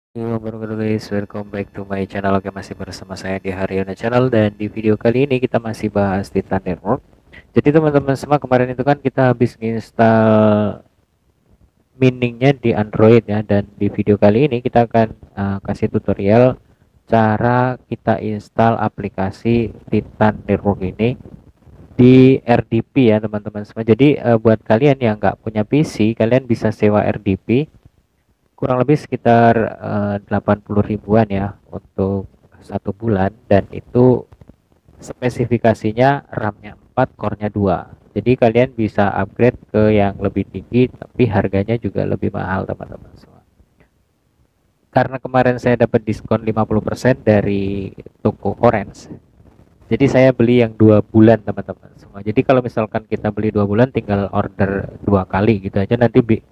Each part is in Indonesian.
Halo wabarakatuh guys, welcome back to my channel. Oke, masih bersama saya di Haryana Channel, dan di video kali ini kita masih bahas Titan Network. Jadi teman-teman semua, kemarin itu kan kita habis install miningnya di Android ya, dan di video kali ini kita akan kasih tutorial cara kita install aplikasi Titan Network ini di RDP ya teman-teman semua. Jadi buat kalian yang nggak punya PC, kalian bisa sewa RDP kurang lebih sekitar 80 ribuan ya untuk 1 bulan, dan itu spesifikasinya RAM-nya 4, core-nya 2. Jadi kalian bisa upgrade ke yang lebih tinggi tapi harganya juga lebih mahal teman-teman semua. Karena kemarin saya dapat diskon 50% dari toko Orange. Jadi saya beli yang 2 bulan teman-teman semua. Jadi kalau misalkan kita beli 2 bulan, tinggal order 2 kali gitu aja, nanti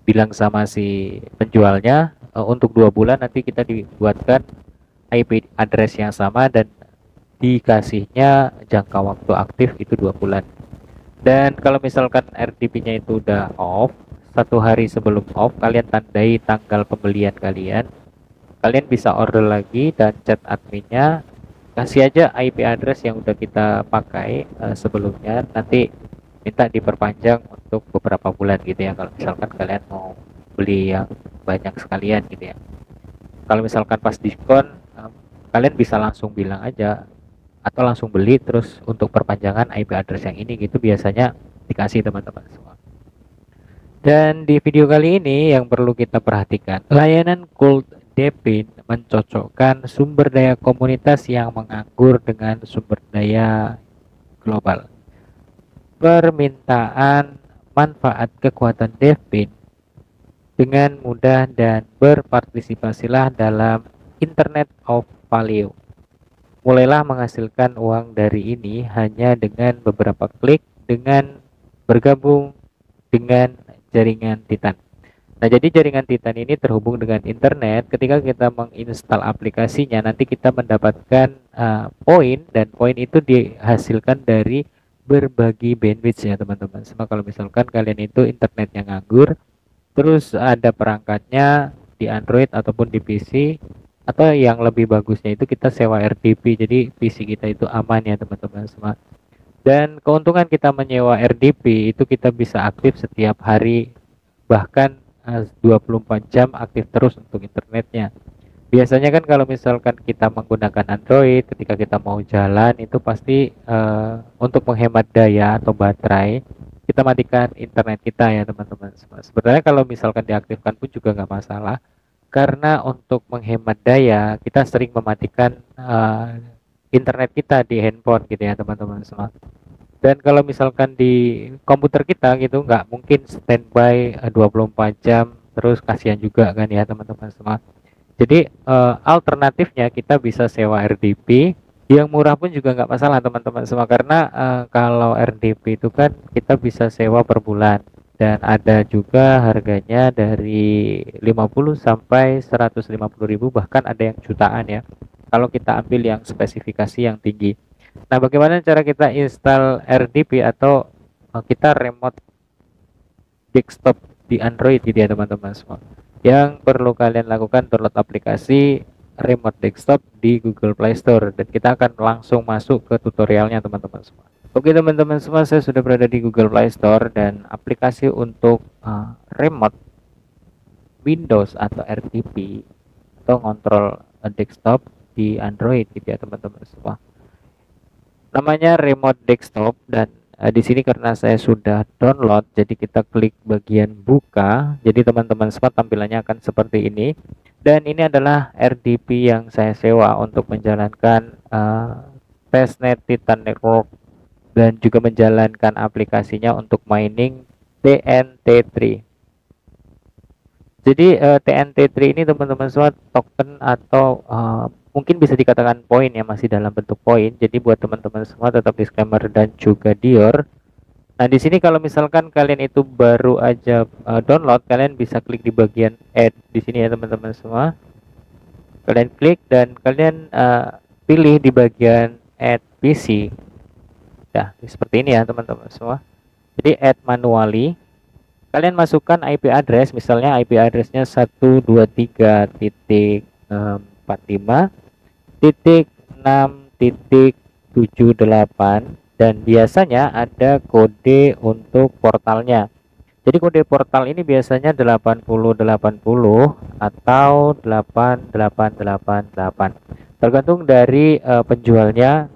bilang sama si penjualnya untuk 2 bulan nanti kita dibuatkan IP address yang sama, dan dikasihnya jangka waktu aktif itu 2 bulan. Dan kalau misalkan RTP-nya itu udah off, 1 hari sebelum off kalian tandai tanggal pembelian kalian. Kalian bisa order lagi dan chat adminnya, kasih aja IP address yang udah kita pakai sebelumnya, nanti minta diperpanjang untuk beberapa bulan gitu ya, kalau misalkan kalian mau beli yang banyak sekalian gitu ya. Kalau misalkan pas diskon, kalian bisa langsung bilang aja atau langsung beli, terus untuk perpanjangan IP address yang ini gitu biasanya dikasih teman-teman semua. Dan di video kali ini yang perlu kita perhatikan, layanan Cold Depin mencocokkan sumber daya komunitas yang menganggur dengan sumber daya global. Permintaan manfaat kekuatan Devpin dengan mudah dan berpartisipasilah dalam Internet of Value. Mulailah menghasilkan uang dari ini hanya dengan beberapa klik dengan bergabung dengan jaringan Titan. Nah, jadi jaringan Titan ini terhubung dengan internet. Ketika kita menginstal aplikasinya, nanti kita mendapatkan poin, dan poin itu dihasilkan dari berbagi bandwidth ya teman-teman. Sama kalau misalkan kalian itu internetnya nganggur, terus ada perangkatnya di Android ataupun di PC, atau yang lebih bagusnya itu kita sewa RDP, jadi PC kita itu aman ya teman-teman semua. Dan keuntungan kita menyewa RDP itu kita bisa aktif setiap hari, bahkan 24 jam aktif terus untuk internetnya. Biasanya kan kalau misalkan kita menggunakan Android, ketika kita mau jalan itu pasti untuk menghemat daya atau baterai, kita matikan internet kita ya teman-teman. Sebenarnya kalau misalkan diaktifkan pun juga nggak masalah, karena untuk menghemat daya kita sering mematikan internet kita di handphone gitu ya teman-teman semua. Dan kalau misalkan di komputer kita gitu, nggak mungkin standby 24 jam, terus kasihan juga kan ya teman-teman semua. Jadi alternatifnya kita bisa sewa RDP yang murah pun juga nggak masalah teman-teman semua, karena kalau RDP itu kan kita bisa sewa per bulan, dan ada juga harganya dari 50 sampai 150 ribu, bahkan ada yang jutaan ya kalau kita ambil yang spesifikasi yang tinggi. Nah, bagaimana cara kita install RDP atau kita remote desktop di Android gitu ya teman-teman semua. Yang perlu kalian lakukan, download aplikasi remote desktop di Google Play Store, dan kita akan langsung masuk ke tutorialnya teman-teman semua. Oke teman-teman semua, saya sudah berada di Google Play Store, dan aplikasi untuk remote Windows atau RTP atau ngontrol desktop di Android gitu ya teman-teman semua, namanya remote desktop. Dan di sini karena saya sudah download, jadi kita klik bagian buka. Jadi teman-teman semua, tampilannya akan seperti ini, dan ini adalah RDP yang saya sewa untuk menjalankan testnet Titan Network, dan juga menjalankan aplikasinya untuk mining TNT3. Jadi TNT3 ini teman-teman semua token atau mungkin bisa dikatakan poin ya, masih dalam bentuk poin. Jadi buat teman-teman semua, tetap disclaimer dan juga Dior. Nah, di sini kalau misalkan kalian itu baru aja download, kalian bisa klik di bagian add di sini ya teman-teman semua. Kalian klik dan kalian pilih di bagian add PC. Nah, seperti ini ya teman-teman semua. Jadi add manually. Kalian masukkan IP address, misalnya IP addressnya 123.45.6.78 dan biasanya ada kode untuk portalnya. Jadi kode portal ini biasanya 8080 atau 8888. Tergantung dari penjualnya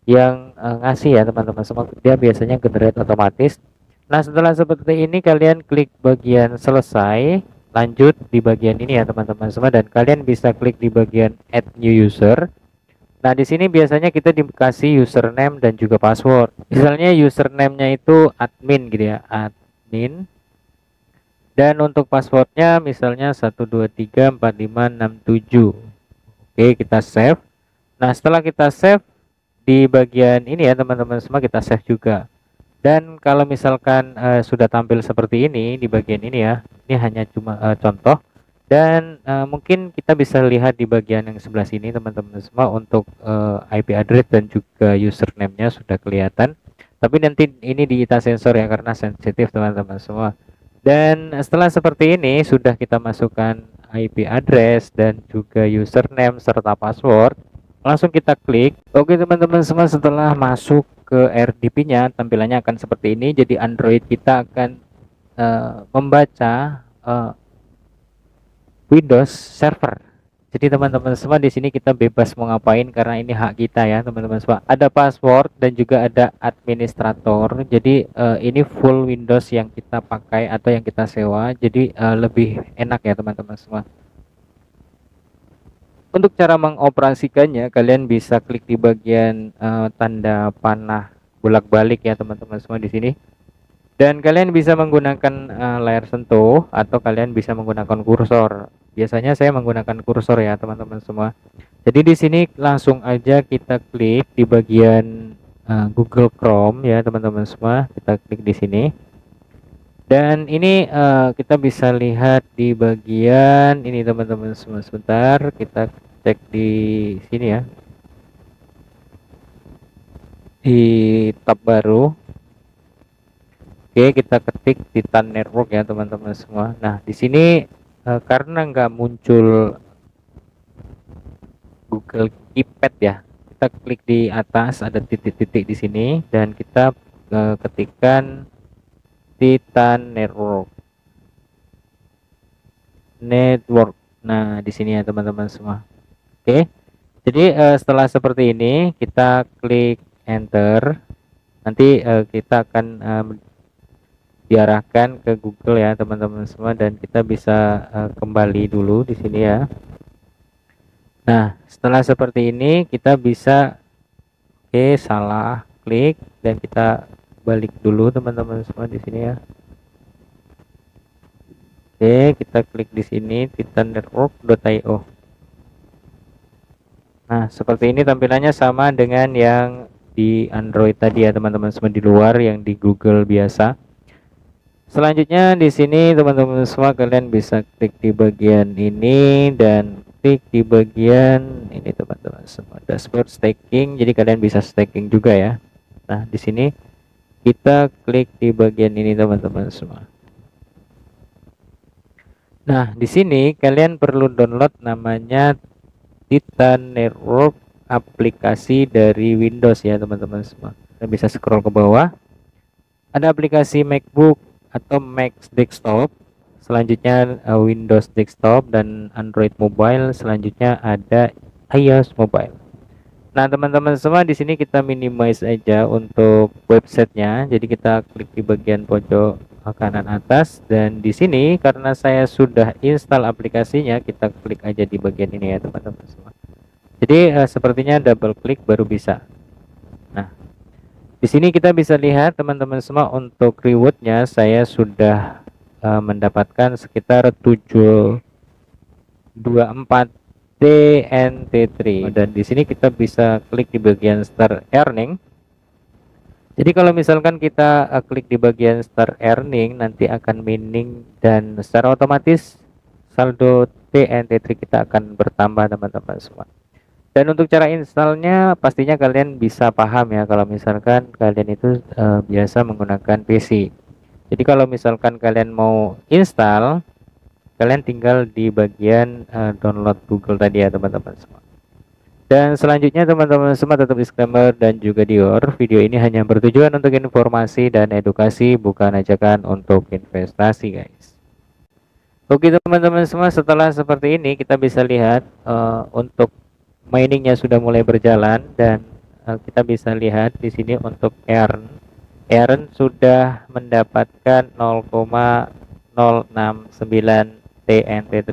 yang ngasih ya teman-teman semua. Dia biasanya generate otomatis. Nah, setelah seperti ini kalian klik bagian selesai, lanjut di bagian ini ya teman-teman semua, dan kalian bisa klik di bagian add new user. Nah, di sini biasanya kita dikasih username dan juga password. Misalnya username-nya itu admin gitu ya, admin. Dan untuk passwordnya misalnya 1234567. Oke, kita save. Nah, setelah kita save di bagian ini ya teman-teman semua, kita save juga. Dan kalau misalkan sudah tampil seperti ini di bagian ini ya, ini hanya cuma contoh. Dan mungkin kita bisa lihat di bagian yang sebelah sini teman-teman semua, untuk IP address dan juga username-nya sudah kelihatan. Tapi nanti ini kita sensor ya, karena sensitif teman-teman semua. Dan setelah seperti ini sudah kita masukkan IP address dan juga username serta password, langsung kita klik. Oke teman-teman semua, setelah masuk ke RDP-nya tampilannya akan seperti ini. Jadi Android kita akan membaca Windows Server. Jadi teman-teman semua, di sini kita bebas mau ngapain karena ini hak kita ya teman-teman semua. Ada password dan juga ada administrator. Jadi ini full Windows yang kita pakai atau yang kita sewa. Jadi lebih enak ya teman-teman semua. Untuk cara mengoperasikannya, kalian bisa klik di bagian tanda panah bolak-balik ya teman-teman semua di sini. Dan kalian bisa menggunakan layar sentuh atau kalian bisa menggunakan kursor. Biasanya saya menggunakan kursor ya teman-teman semua. Jadi di sini langsung aja kita klik di bagian Google Chrome ya teman-teman semua. Kita klik di sini. Dan ini kita bisa lihat di bagian ini teman-teman semua. Sebentar, kita cek di sini ya. Di tab baru. Oke, kita ketik Titan Network ya teman-teman semua. Nah, di sini karena nggak muncul Google Keypad ya, kita klik di atas ada titik-titik di sini dan kita ketikkan Titan Network. Nah, di sini ya teman-teman semua. Oke. Jadi setelah seperti ini kita klik enter. Nanti kita akan diarahkan ke Google ya teman-teman semua, dan kita bisa kembali dulu di sini ya. Nah, setelah seperti ini kita bisa salah klik dan kita balik dulu teman-teman semua di sini ya. Kita klik di sini titannetwork.io. Nah, seperti ini tampilannya, sama dengan yang di Android tadi ya teman-teman semua, di luar yang di Google biasa. Selanjutnya di sini teman-teman semua, kalian bisa klik di bagian ini dan klik di bagian ini teman-teman semua, dashboard staking. Jadi kalian bisa staking juga ya. Nah, di sini kita klik di bagian ini teman-teman semua. Nah, di sini kalian perlu download namanya Titan Network, aplikasi dari Windows ya teman-teman semua. Kalian bisa scroll ke bawah. Ada aplikasi MacBook atau Mac desktop, selanjutnya Windows desktop dan Android mobile, selanjutnya ada iOS mobile. Nah teman-teman semua, di sini kita minimize aja untuk websitenya. Jadi kita klik di bagian pojok kanan atas, dan di sini karena saya sudah install aplikasinya, kita klik aja di bagian ini ya teman-teman semua. Jadi sepertinya double klik baru bisa. Nah, di sini kita bisa lihat teman-teman semua, untuk rewardnya saya sudah mendapatkan sekitar 724 TNT3, dan di sini kita bisa klik di bagian start earning. Jadi kalau misalkan kita klik di bagian start earning, nanti akan mining dan secara otomatis saldo TNT3 kita akan bertambah teman-teman semua. Dan untuk cara installnya pastinya kalian bisa paham ya kalau misalkan kalian itu biasa menggunakan PC. Jadi kalau misalkan kalian mau install, kalian tinggal di bagian download Google tadi ya teman-teman semua. Dan selanjutnya teman-teman semua, tetap disclaimer dan juga dior, video ini hanya bertujuan untuk informasi dan edukasi, bukan ajakan untuk investasi guys. Oke teman-teman semua, setelah seperti ini kita bisa lihat untuk miningnya sudah mulai berjalan, dan kita bisa lihat di sini untuk earn sudah mendapatkan 0,069 TNT3.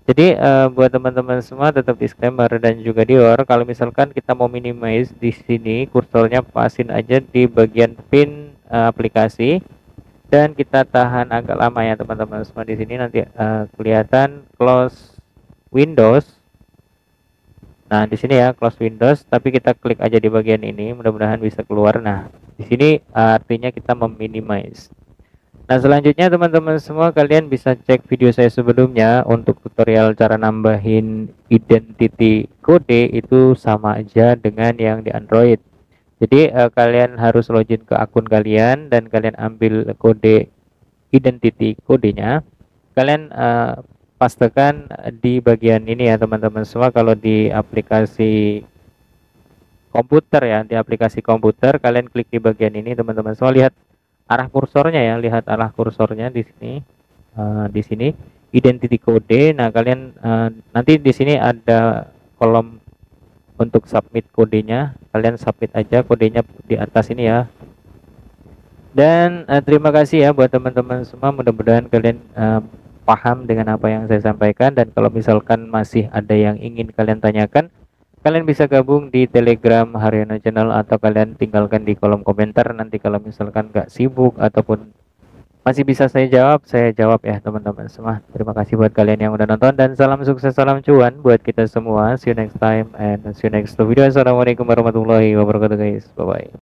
Jadi buat teman-teman semua, tetap disclaimer dan juga dior, kalau misalkan kita mau minimize di sini, kursornya pasin aja di bagian pin aplikasi, dan kita tahan agak lama ya teman-teman semua. Di sini nanti kelihatan close Windows. Nah, di sini ya close Windows, tapi kita klik aja di bagian ini, mudah-mudahan bisa keluar. Nah, di sini artinya kita meminimize. Nah, selanjutnya teman-teman semua, kalian bisa cek video saya sebelumnya untuk tutorial cara nambahin identity kode, itu sama aja dengan yang di Android. Jadi kalian harus login ke akun kalian dan kalian ambil kode identity kodenya. Kalian pastekan di bagian ini ya teman-teman semua. Kalau di aplikasi komputer ya, di aplikasi komputer kalian klik di bagian ini teman-teman semua, lihat arah kursornya ya, lihat arah kursornya di sini, di sini identity kode. Nah, kalian nanti di sini ada kolom untuk submit kodenya, kalian submit aja kodenya di atas ini ya. Dan terima kasih ya buat teman-teman semua, mudah-mudahan kalian paham dengan apa yang saya sampaikan, dan kalau misalkan masih ada yang ingin kalian tanyakan, kalian bisa gabung di Telegram Haryono Channel, atau kalian tinggalkan di kolom komentar. Nanti kalau misalkan nggak sibuk ataupun masih bisa saya jawab ya teman-teman semua. Terima kasih buat kalian yang udah nonton, dan salam sukses, salam cuan buat kita semua. See you next time and see you next video. Assalamualaikum warahmatullahi wabarakatuh guys. Bye bye.